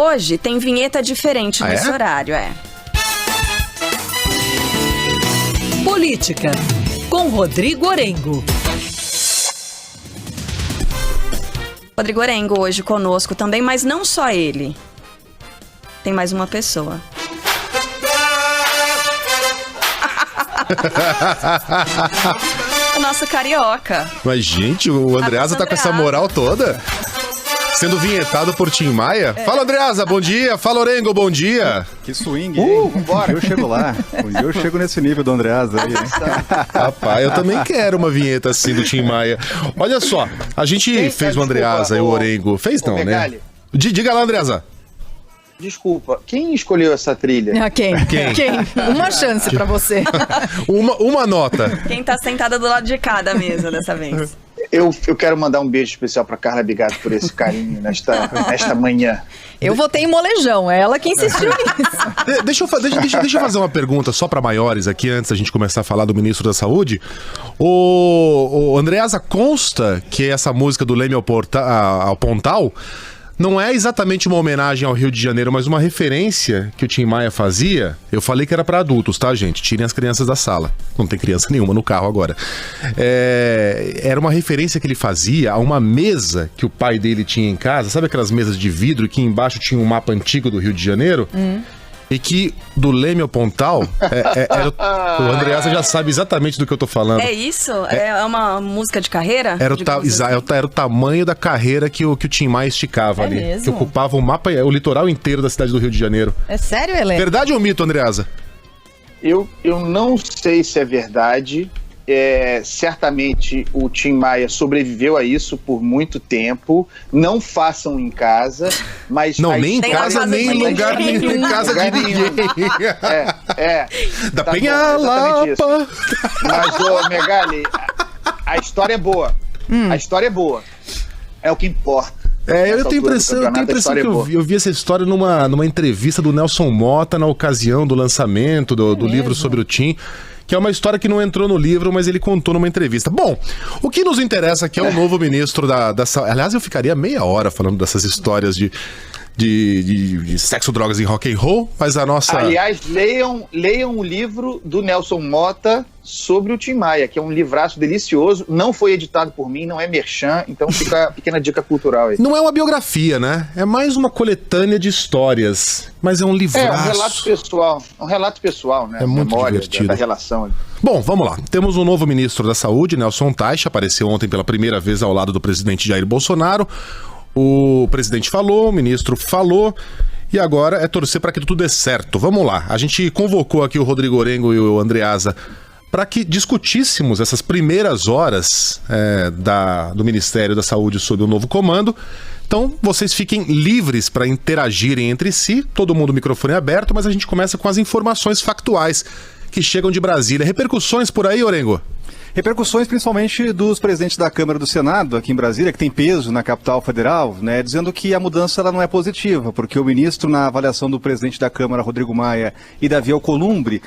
Hoje tem vinheta diferente nesse horário, Política, com Rodrigo Orengo. Rodrigo Orengo hoje conosco também, mas não só ele. Tem mais uma pessoa. O nosso carioca. Mas, gente, o Andreasa tá com essa moral toda? Sendo vinhetado por Tim Maia? Fala, Andreasa, bom dia. Fala, Orengo, bom dia. Que swing, hein? Vambora. Eu chego lá. Um dia eu chego nesse nível do Andreasa aí. Rapaz, eu também quero uma vinheta assim do Tim Maia. Olha só, a gente fez o Andreasa e o Orengo. Fez não, né? Diga lá, Andreasa. Desculpa, quem escolheu essa trilha? Quem? Uma chance pra você. uma nota. Quem tá sentada do lado de cá da mesa dessa vez? Eu quero mandar um beijo especial pra Carla Bigato por esse carinho nesta manhã. Eu votei em molejão, é ela que insistiu nisso. Deixa eu fazer uma pergunta só pra maiores aqui, antes da gente começar a falar do ministro da Saúde. O Andreasa, consta que essa música do Leme ao Pontal não é exatamente uma homenagem ao Rio de Janeiro, mas uma referência que o Tim Maia fazia. Eu falei que era pra adultos, tá, gente? Tirem as crianças da sala. Não tem criança nenhuma no carro agora. Era uma referência que ele fazia a uma mesa que o pai dele tinha em casa. Sabe aquelas mesas de vidro que embaixo tinha um mapa antigo do Rio de Janeiro? E que do Leme ao Pontal, o Andreasa já sabe exatamente do que eu tô falando. É isso? É uma música de carreira? Era o tamanho da carreira que o Tim Maia esticava ali. Mesmo? Que ocupava o mapa, o litoral inteiro da cidade do Rio de Janeiro. É sério, Helena? Verdade ou mito, Andreasa? Eu não sei se é verdade. Certamente o Tim Maia sobreviveu a isso por muito tempo. Não façam em casa, mas... Não, nem em casa, nem em lugar nenhum, em casa de ninguém. Da Penha Lapa. Mas, ô, Megali, a história é boa. A história é boa. É o que importa. Eu tenho impressão que eu vi essa história numa entrevista do Nelson Motta na ocasião do lançamento do livro sobre o Tim, que é uma história que não entrou no livro, mas ele contou numa entrevista. Bom, o que nos interessa aqui é o novo ministro da Saúde. Aliás, eu ficaria meia hora falando dessas histórias de sexo, drogas e rock and roll, mas a nossa... Aliás, leiam o livro do Nelson Motta sobre o Tim Maia, que é um livraço delicioso, não foi editado por mim, não é merchan, então fica a pequena dica cultural aí. Não é uma biografia, né? É mais uma coletânea de histórias, mas é um livraço. Um relato pessoal, né? É muito divertido. Da relação. Bom, vamos lá. Temos um novo ministro da Saúde, Nelson Teich, apareceu ontem pela primeira vez ao lado do presidente Jair Bolsonaro. O presidente falou, o ministro falou, e agora é torcer para que tudo dê certo. Vamos lá, a gente convocou aqui o Rodrigo Orengo e o Andreasa para que discutíssemos essas primeiras horas do Ministério da Saúde sob o novo comando. Então, vocês fiquem livres para interagirem entre si, todo mundo microfone aberto, mas a gente começa com as informações factuais que chegam de Brasília. Repercussões por aí, Orengo? Repercussões principalmente dos presidentes da Câmara e do Senado aqui em Brasília, que tem peso na capital federal, né, dizendo que a mudança ela não é positiva, porque o ministro, na avaliação do presidente da Câmara, Rodrigo Maia, e Davi Alcolumbre,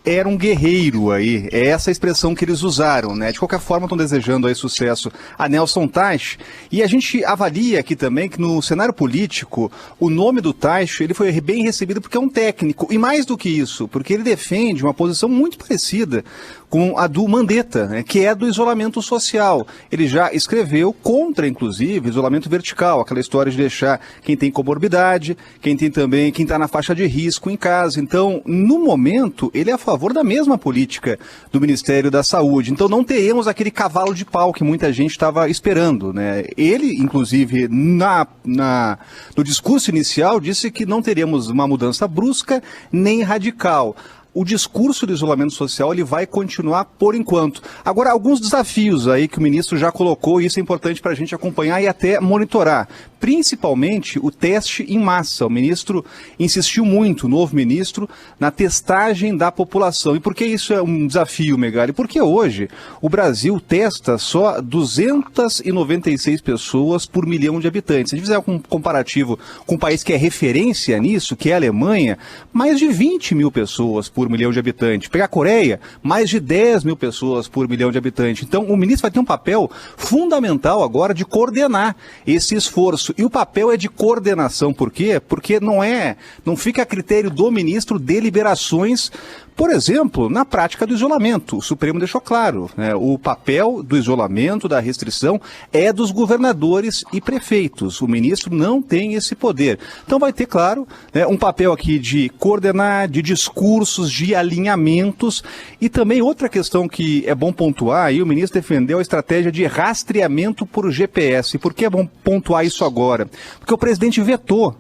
era um guerreiro aí, é essa expressão que eles usaram, né? De qualquer forma estão desejando aí sucesso a Nelson Teich, e a gente avalia aqui também que no cenário político, o nome do Teich, ele foi bem recebido porque é um técnico, e mais do que isso, porque ele defende uma posição muito parecida com a do Mandetta, né, que é do isolamento social. Ele já escreveu contra, inclusive, isolamento vertical, aquela história de deixar quem tem comorbidade, quem está na faixa de risco em casa. Então, no momento, ele é a favor da mesma política do Ministério da Saúde. Então, não teremos aquele cavalo de pau que muita gente estava esperando, né? Ele, inclusive, no discurso inicial, disse que não teremos uma mudança brusca nem radical. O discurso do isolamento social ele vai continuar por enquanto. Agora, alguns desafios aí que o ministro já colocou, e isso é importante para a gente acompanhar e até monitorar. Principalmente o teste em massa. O ministro insistiu muito, o novo ministro, na testagem da população. E por que isso é um desafio, Megali? Porque hoje o Brasil testa só 296 pessoas por milhão de habitantes. Se a gente fizer um comparativo com um país que é referência nisso, que é a Alemanha, mais de 20 mil pessoas por milhão de habitantes. Pegar a Coreia, mais de 10 mil pessoas por milhão de habitantes. Então, o ministro vai ter um papel fundamental agora de coordenar esse esforço. Isso. E o papel é de coordenação. Por quê? Porque não fica a critério do ministro deliberações, por exemplo, na prática do isolamento. O Supremo deixou claro, né? O papel do isolamento, da restrição, é dos governadores e prefeitos. O ministro não tem esse poder. Então vai ter, claro, né, um papel aqui de coordenar, de discursos, de alinhamentos. E também outra questão que é bom pontuar, aí o ministro defendeu a estratégia de rastreamento por GPS. Por que é bom pontuar isso agora? Porque o presidente vetou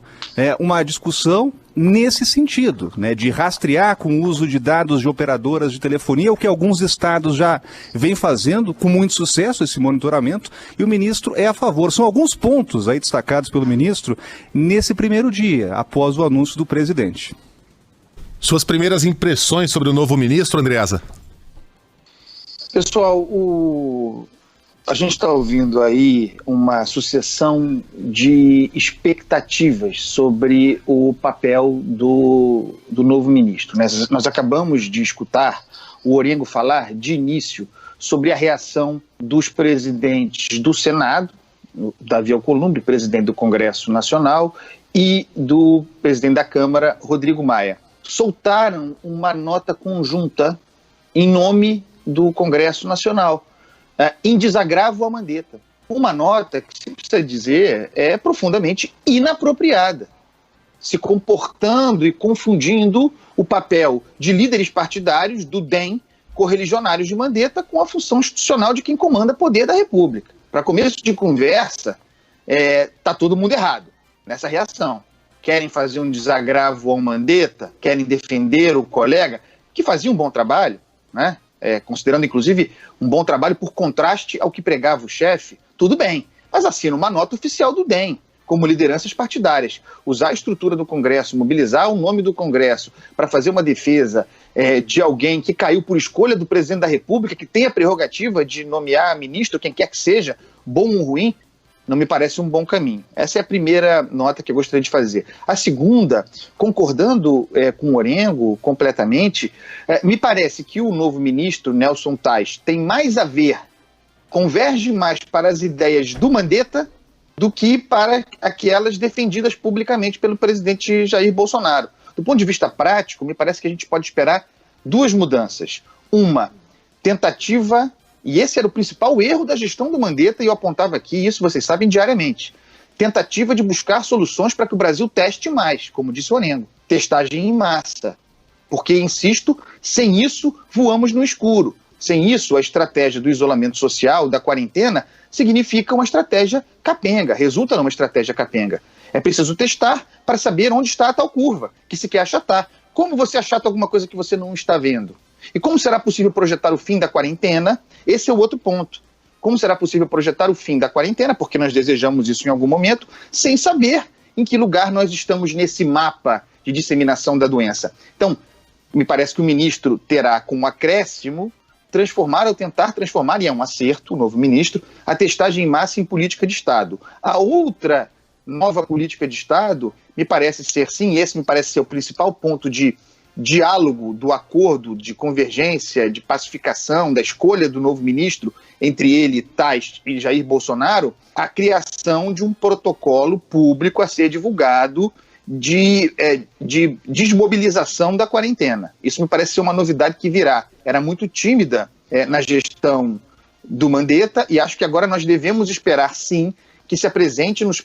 uma discussão nesse sentido, né, de rastrear com o uso de dados de operadoras de telefonia, o que alguns estados já vêm fazendo com muito sucesso, esse monitoramento, e o ministro é a favor. São alguns pontos aí destacados pelo ministro nesse primeiro dia, após o anúncio do presidente. Suas primeiras impressões sobre o novo ministro, Andreasa? Pessoal, a gente está ouvindo aí uma sucessão de expectativas sobre o papel do novo ministro, né? Nós acabamos de escutar o Orengo falar de início sobre a reação dos presidentes do Senado, Davi Alcolumbre, presidente do Congresso Nacional, e do presidente da Câmara, Rodrigo Maia. Soltaram uma nota conjunta em nome do Congresso Nacional, em desagravo à Mandetta. Uma nota que, se precisa dizer, é profundamente inapropriada, se comportando e confundindo o papel de líderes partidários do DEM, correligionários de Mandetta, com a função institucional de quem comanda poder da República. Para começo de conversa, está todo mundo errado nessa reação. Querem fazer um desagravo ao Mandetta, querem defender o colega, que fazia um bom trabalho, né? Considerando, inclusive, um bom trabalho por contraste ao que pregava o chefe, tudo bem, mas assina uma nota oficial do DEM, como lideranças partidárias. Usar a estrutura do Congresso, mobilizar o nome do Congresso para fazer uma defesa de alguém que caiu por escolha do presidente da República, que tem a prerrogativa de nomear ministro, quem quer que seja, bom ou ruim, não me parece um bom caminho. Essa é a primeira nota que eu gostaria de fazer. A segunda, concordando com o Orengo completamente, me parece que o novo ministro, Nelson Tais, tem mais a ver, converge mais para as ideias do Mandetta do que para aquelas defendidas publicamente pelo presidente Jair Bolsonaro. Do ponto de vista prático, me parece que a gente pode esperar duas mudanças. Uma, tentativa. E esse era o principal erro da gestão do Mandetta, e eu apontava aqui, isso vocês sabem diariamente. Tentativa de buscar soluções para que o Brasil teste mais, como disse o Orengo. Testagem em massa. Porque, insisto, sem isso voamos no escuro. Sem isso, a estratégia do isolamento social, da quarentena, significa uma estratégia capenga, resulta numa estratégia capenga. É preciso testar para saber onde está a tal curva, que se quer achatar. Como você achata alguma coisa que você não está vendo? E como será possível projetar o fim da quarentena? Esse é o outro ponto. Como será possível projetar o fim da quarentena, porque nós desejamos isso em algum momento, sem saber em que lugar nós estamos nesse mapa de disseminação da doença? Então, me parece que o ministro terá, com um acréscimo, transformar ou tentar transformar, e é um acerto, o novo ministro, a testagem em massa em política de Estado. A outra nova política de Estado me parece ser, sim, esse me parece ser o principal ponto de diálogo, do acordo, de convergência, de pacificação, da escolha do novo ministro, entre ele, Tais e Jair Bolsonaro, a criação de um protocolo público a ser divulgado de desmobilização da quarentena. Isso me parece ser uma novidade que virá. Era muito tímida na gestão do Mandetta, e acho que agora nós devemos esperar, sim, que se apresente nas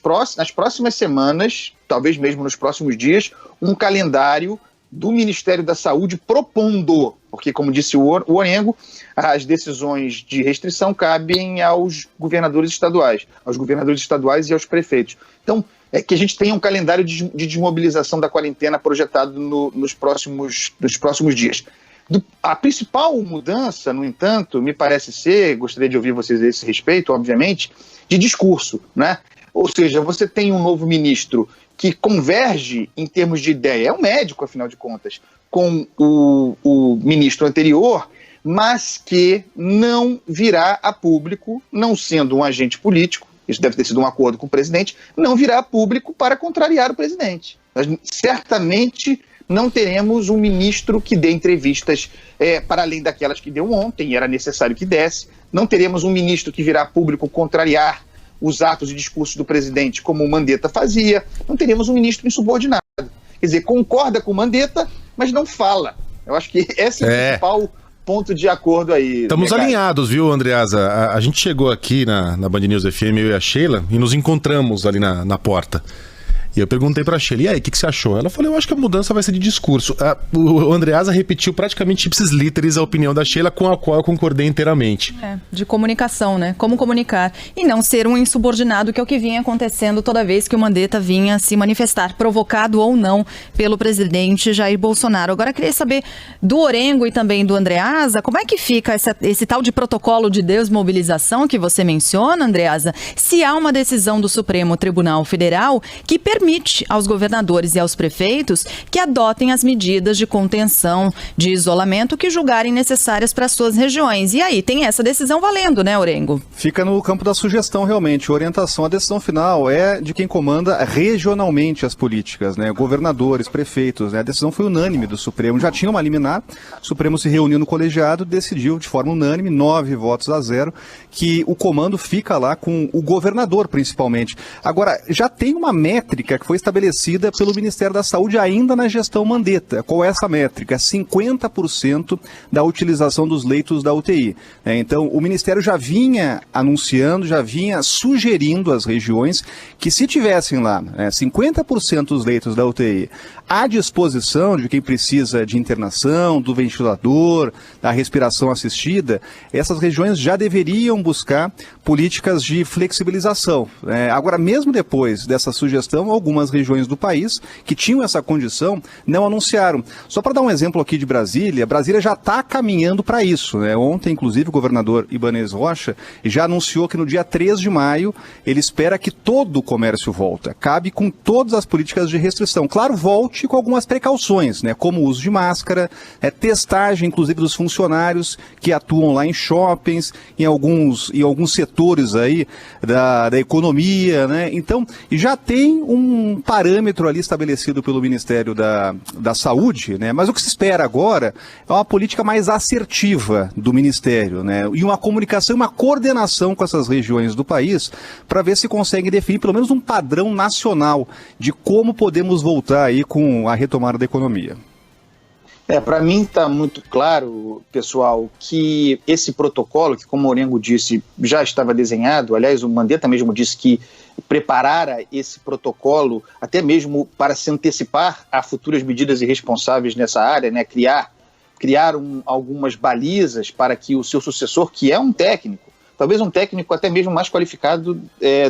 próximas semanas, talvez mesmo nos próximos dias, um calendário do Ministério da Saúde propondo, porque, como disse o Orengo, as decisões de restrição cabem aos governadores estaduais e aos prefeitos. Então, é que a gente tenha um calendário de desmobilização da quarentena projetado nos próximos dias. A principal mudança, no entanto, me parece ser, gostaria de ouvir vocês a esse respeito, obviamente, de discurso, né? Ou seja, você tem um novo ministro que converge em termos de ideia, é um médico, afinal de contas, com o ministro anterior, mas que não virá a público, não sendo um agente político, isso deve ter sido um acordo com o presidente, não virá a público para contrariar o presidente. Nós certamente não teremos um ministro que dê entrevistas para além daquelas que deu ontem, e era necessário que desse. Não teremos um ministro que virá a público contrariar os atos e discursos do presidente como o Mandetta fazia, não teríamos um ministro insubordinado. Quer dizer, concorda com o Mandetta, mas não fala. Eu acho que esse é o principal ponto de acordo aí. Estamos alinhados, viu, Andreasa? A gente chegou aqui na Band News FM, eu e a Sheila, e nos encontramos ali na porta. E eu perguntei pra Sheila, e aí, o que você achou? Ela falou, eu acho que a mudança vai ser de discurso. O Andreasa repetiu praticamente ipsis literis a opinião da Sheila, com a qual eu concordei inteiramente. De comunicação, né? Como comunicar. E não ser um insubordinado, que é o que vinha acontecendo toda vez que o Mandetta vinha se manifestar, provocado ou não pelo presidente Jair Bolsonaro. Agora, queria saber do Orengo e também do Andreasa, como é que fica esse tal de protocolo de desmobilização que você menciona, Andreasa? Se há uma decisão do Supremo Tribunal Federal que permite aos governadores e aos prefeitos que adotem as medidas de contenção, de isolamento que julgarem necessárias para suas regiões. E aí, tem essa decisão valendo, né, Orengo? Fica no campo da sugestão, realmente. Orientação, a decisão final é de quem comanda regionalmente as políticas, né? Governadores, prefeitos, né? A decisão foi unânime do Supremo. Já tinha uma liminar, o Supremo se reuniu no colegiado, decidiu de forma unânime, 9-0, que o comando fica lá com o governador, principalmente. Agora, já tem uma métrica que foi estabelecida pelo Ministério da Saúde ainda na gestão Mandetta. Qual é essa métrica? 50% da utilização dos leitos da UTI. Então, o Ministério já vinha anunciando, já vinha sugerindo às regiões que se tivessem lá 50% dos leitos da UTI à disposição de quem precisa de internação, do ventilador, da respiração assistida, essas regiões já deveriam buscar políticas de flexibilização. Agora, mesmo depois dessa sugestão, algumas regiões do país que tinham essa condição não anunciaram. Só para dar um exemplo aqui de Brasília, Brasília já está caminhando para isso. Ontem, inclusive, o governador Ibanez Rocha já anunciou que no dia 3 de maio ele espera que todo o comércio volta. Cabe com todas as políticas de restrição. Claro, volte com algumas precauções, como o uso de máscara, testagem, inclusive, dos funcionários que atuam lá em shoppings, em alguns setores aí da economia, Então, já tem um parâmetro ali estabelecido pelo Ministério da Saúde, Mas o que se espera agora é uma política mais assertiva do Ministério, E uma comunicação, uma coordenação com essas regiões do país para ver se consegue definir pelo menos um padrão nacional de como podemos voltar aí com a retomada da economia. Para mim está muito claro, pessoal, que esse protocolo, que como o Orengo disse, já estava desenhado, aliás, o Mandetta mesmo disse que preparara esse protocolo até mesmo para se antecipar a futuras medidas irresponsáveis nessa área, criar algumas balizas para que o seu sucessor, que é um técnico, talvez um técnico até mesmo mais qualificado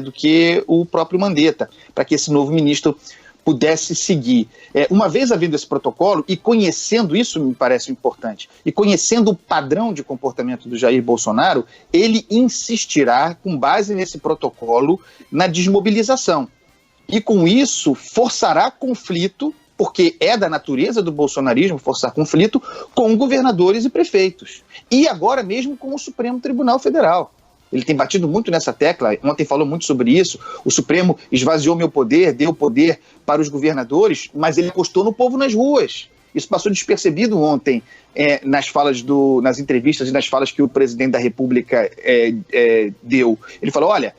do que o próprio Mandetta, para que esse novo ministro pudesse seguir. Uma vez havendo esse protocolo e conhecendo isso, me parece importante, e conhecendo o padrão de comportamento do Jair Bolsonaro, ele insistirá, com base nesse protocolo, na desmobilização. E com isso, forçará conflito, porque é da natureza do bolsonarismo forçar conflito, com governadores e prefeitos. E agora mesmo com o Supremo Tribunal Federal. Ele tem batido muito nessa tecla, ontem falou muito sobre isso, o Supremo esvaziou meu poder, deu poder para os governadores, mas ele apostou no povo nas ruas. Isso passou despercebido ontem nas entrevistas e nas falas que o presidente da República deu. Ele falou, olha,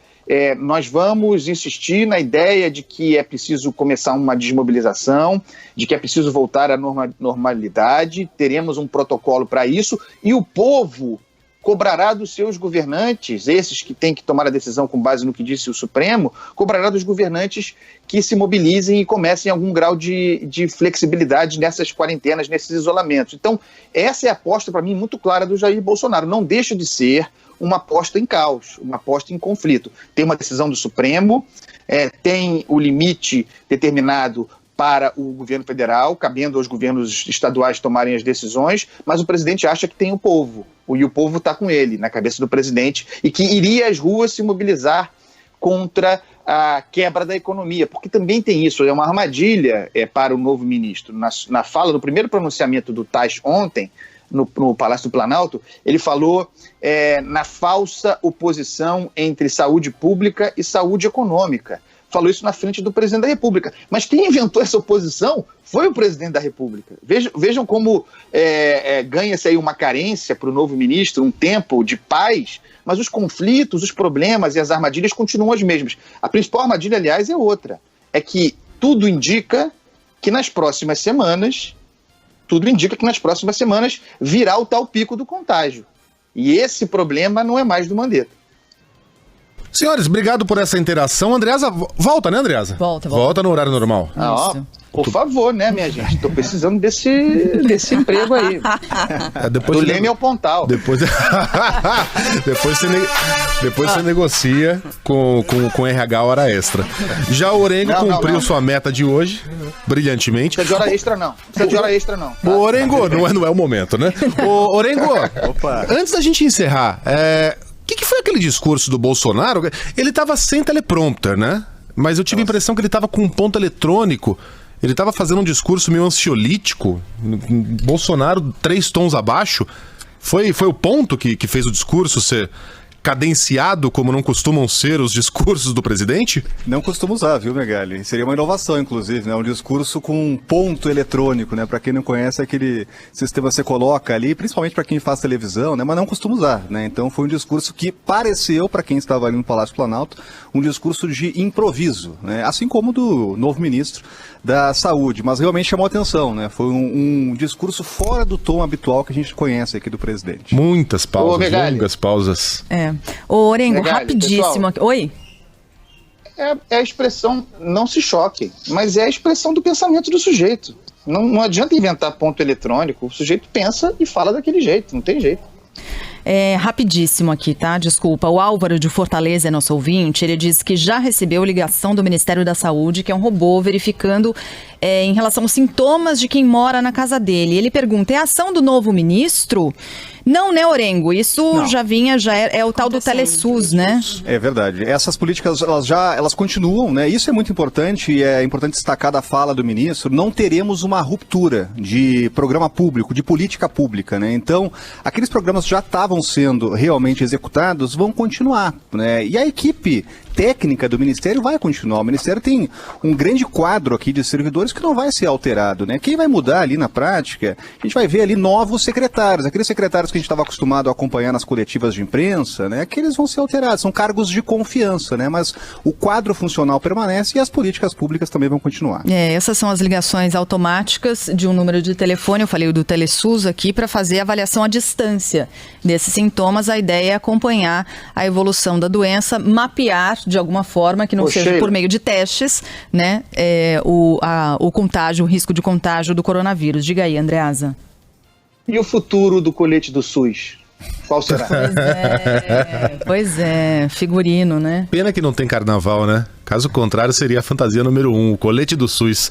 nós vamos insistir na ideia de que é preciso começar uma desmobilização, de que é preciso voltar à normalidade, teremos um protocolo para isso, e o povo cobrará dos seus governantes, esses que têm que tomar a decisão com base no que disse o Supremo, cobrará dos governantes que se mobilizem e comecem algum grau de flexibilidade nessas quarentenas, nesses isolamentos. Então, essa é a aposta, para mim, muito clara do Jair Bolsonaro. Não deixa de ser uma aposta em caos, uma aposta em conflito. Tem uma decisão do Supremo, tem o limite determinado para o governo federal, cabendo aos governos estaduais tomarem as decisões, mas o presidente acha que tem o povo, e o povo está com ele, na cabeça do presidente, e que iria às ruas se mobilizar contra a quebra da economia, porque também tem isso, é uma armadilha para o novo ministro. Na fala, no primeiro pronunciamento do Tais ontem, no Palácio do Planalto, ele falou na falsa oposição entre saúde pública e saúde econômica. Falou isso na frente do presidente da República. Mas quem inventou essa oposição foi o presidente da República. Vejam como ganha-se aí uma carência para o novo ministro, um tempo de paz, mas os conflitos, os problemas e as armadilhas continuam as mesmas. A principal armadilha, aliás, é outra. É que tudo indica que nas próximas semanas virá o tal pico do contágio. E esse problema não é mais do Mandetta. Senhores, obrigado por essa interação. Andreasa, volta, né, Andreasa? Volta. Volta no horário normal. Por favor, né, minha gente? Tô precisando desse emprego aí. Depois do Leme ao Pontal. Depois você negocia com RH hora extra. Já o Orengo cumpriu sua meta de hoje, brilhantemente. Não precisa de hora extra, não. Ô, Orengo, não é o momento, né? Ô, Orengo, antes da gente encerrar, o que foi aquele discurso do Bolsonaro? Ele tava sem teleprompter, né? Mas eu tive a impressão que ele tava com um ponto eletrônico. Ele tava fazendo um discurso meio ansiolítico. Bolsonaro 3 tons abaixo. Foi o ponto que fez o discurso ser cadenciado, como não costumam ser os discursos do presidente? Não costuma usar, viu, Megali? Seria uma inovação, inclusive, né? Um discurso com um ponto eletrônico, né? Para quem não conhece, aquele sistema que você coloca ali, principalmente para quem faz televisão, né? Mas não costuma usar, né? Então foi um discurso que pareceu, para quem estava ali no Palácio Planalto, um discurso de improviso, né? Assim como do novo ministro da Saúde, mas realmente chamou atenção, né? Foi um discurso fora do tom habitual que a gente conhece aqui do presidente. Muitas pausas, longas pausas. Ô, Orengo, Megali, rapidíssimo. pessoal, Oi? É a expressão, não se choque, mas é a expressão do pensamento do sujeito. Não adianta inventar ponto eletrônico, o sujeito pensa e fala daquele jeito, não tem jeito. Rapidíssimo aqui, tá? Desculpa. O Álvaro de Fortaleza é nosso ouvinte. Ele diz que já recebeu ligação do Ministério da Saúde, que é um robô, verificando em relação aos sintomas de quem mora na casa dele. Ele pergunta, é a ação do novo ministro? Não, né, Orengo? Isso não. já é o tal do Telesus, né? É verdade. Essas políticas, elas continuam, né? Isso é muito importante e é importante destacar da fala do ministro. Não teremos uma ruptura de programa público, de política pública, né? Então, aqueles programas que já estavam sendo realmente executados vão continuar, né? E a equipe técnica do Ministério vai continuar. O Ministério tem um grande quadro aqui de servidores que não vai ser alterado, né? Quem vai mudar ali na prática, a gente vai ver ali novos secretários, aqueles secretários que a gente estava acostumado a acompanhar nas coletivas de imprensa, né? Aqueles vão ser alterados, são cargos de confiança, né? Mas o quadro funcional permanece e as políticas públicas também vão continuar. Essas são as ligações automáticas de um número de telefone, eu falei do Telesus aqui, para fazer a avaliação à distância desses sintomas. A ideia é acompanhar a evolução da doença, mapear de alguma forma, que não seja por meio de testes, né, o contágio, o risco de contágio do coronavírus. Diga aí, Andreasa. E o futuro do colete do SUS? Qual será? Pois é, figurino, né? Pena que não tem carnaval, né? Caso contrário, seria a fantasia número 1, o colete do SUS.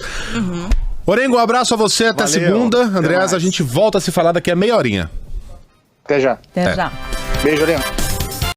Orengo, um abraço a você, até segunda. Andreasa, a gente volta a se falar daqui a meia horinha. Até já. Até já. Beijo, Orengo.